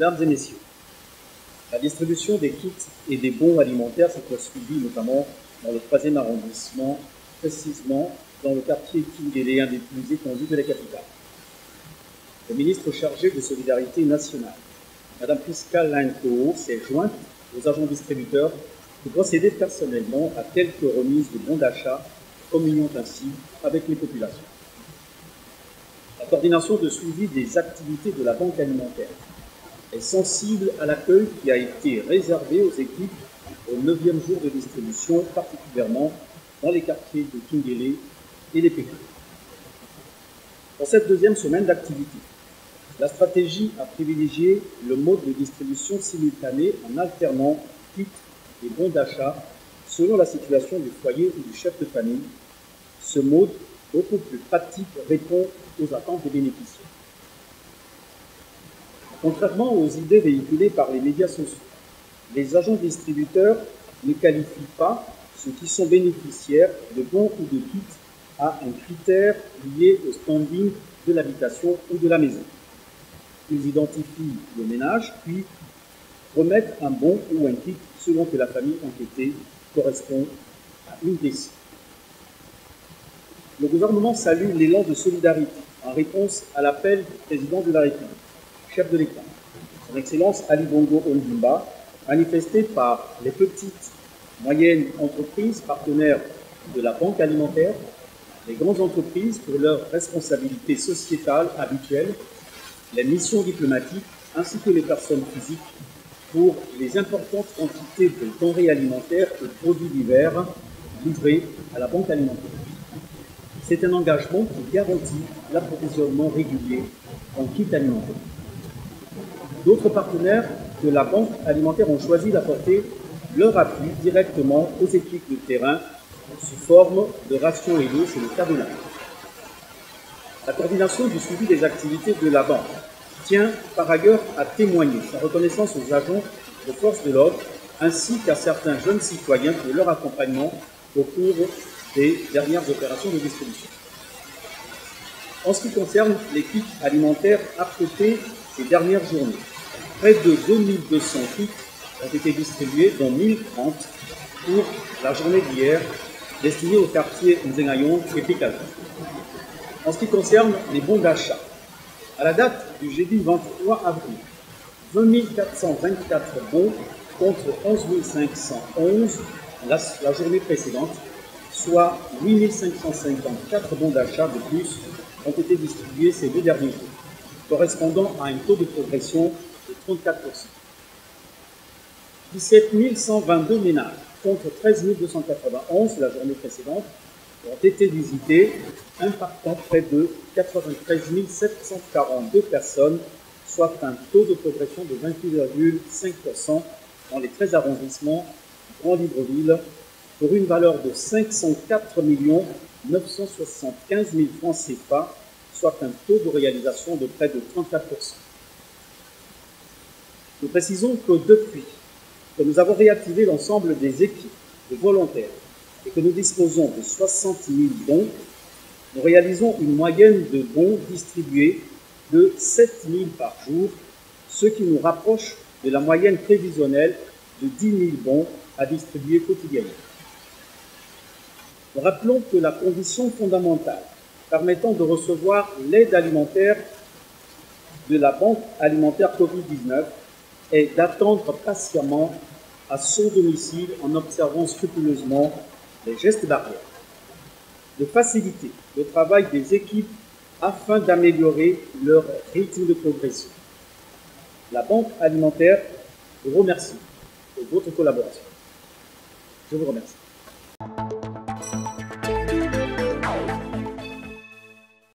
Mesdames et messieurs, la distribution des kits et des bons alimentaires s'est poursuivie notamment dans le 3e arrondissement, précisément dans le quartier Kindélé, un des plus étendus de la capitale. Le ministre chargé de Solidarité nationale, Mme Prisca Linkoho, s'est jointe aux agents distributeurs pour procéder personnellement à quelques remises de bons d'achat, communiant ainsi avec les populations. La coordination de suivi des activités de la banque alimentaire est sensible à l'accueil qui a été réservé aux équipes au 9e jour de distribution, particulièrement dans les quartiers de Kindélé et les Pékin. Pour cette 2e semaine d'activité, la stratégie a privilégié le mode de distribution simultané en alternant kits et bons d'achat selon la situation du foyer ou du chef de famille. Ce mode, beaucoup plus pratique, répond aux attentes des bénéficiaires. Contrairement aux idées véhiculées par les médias sociaux, les agents distributeurs ne qualifient pas ceux qui sont bénéficiaires de bons ou de kits à un critère lié au standing de l'habitation ou de la maison. Ils identifient le ménage, puis remettent un bon ou un kit selon que la famille enquêtée correspond à une des cibles. Le gouvernement salue l'élan de solidarité en réponse à l'appel du président de la République, chef de l'État, son Excellence Ali Bongo Ondimba, manifesté par les petites, moyennes entreprises partenaires de la banque alimentaire, les grandes entreprises pour leurs responsabilités sociétales habituelles, les missions diplomatiques ainsi que les personnes physiques pour les importantes quantités de denrées alimentaires et produits divers livrés à la banque alimentaire. C'est un engagement qui garantit l'approvisionnement régulier en kits alimentaires. D'autres partenaires de la banque alimentaire ont choisi d'apporter leur appui directement aux équipes de terrain sous forme de rations et d'eau, c'est le cas de l'Inde. La coordination du suivi des activités de la banque tient par ailleurs à témoigner sa reconnaissance aux agents de forces de l'ordre ainsi qu'à certains jeunes citoyens pour leur accompagnement au cours des dernières opérations de distribution. En ce qui concerne les kits alimentaires apprêtés ces dernières journées, près de 2200 kits ont été distribués, dont 1030 pour la journée d'hier, destinés aux quartiers Nzengayong et Pikal. En ce qui concerne les bons d'achat, à la date du jeudi 23 avril, 20 424 bons contre 11 511 la journée précédente, soit 8 554 bons d'achat de plus ont été distribués ces 2 derniers jours, correspondant à un taux de progression de 34%. 17 122 ménages contre 13 291 la journée précédente ont été visités, impactant près de 93 742 personnes, soit un taux de progression de 28,5% dans les 13 arrondissements du Grand Libreville, pour une valeur de 504 975 000 francs CFA, soit un taux de réalisation de près de 34%. Nous précisons que depuis que nous avons réactivé l'ensemble des équipes de volontaires et que nous disposons de 60 000 bons, nous réalisons une moyenne de bons distribués de 7 000 par jour, ce qui nous rapproche de la moyenne prévisionnelle de 10 000 bons à distribuer quotidiennement. Nous rappelons que la condition fondamentale permettant de recevoir l'aide alimentaire de la Banque alimentaire Covid-19 est d'attendre patiemment à son domicile en observant scrupuleusement les gestes barrières, de faciliter le travail des équipes afin d'améliorer leur rythme de progression. La Banque alimentaire vous remercie de votre collaboration. Je vous remercie.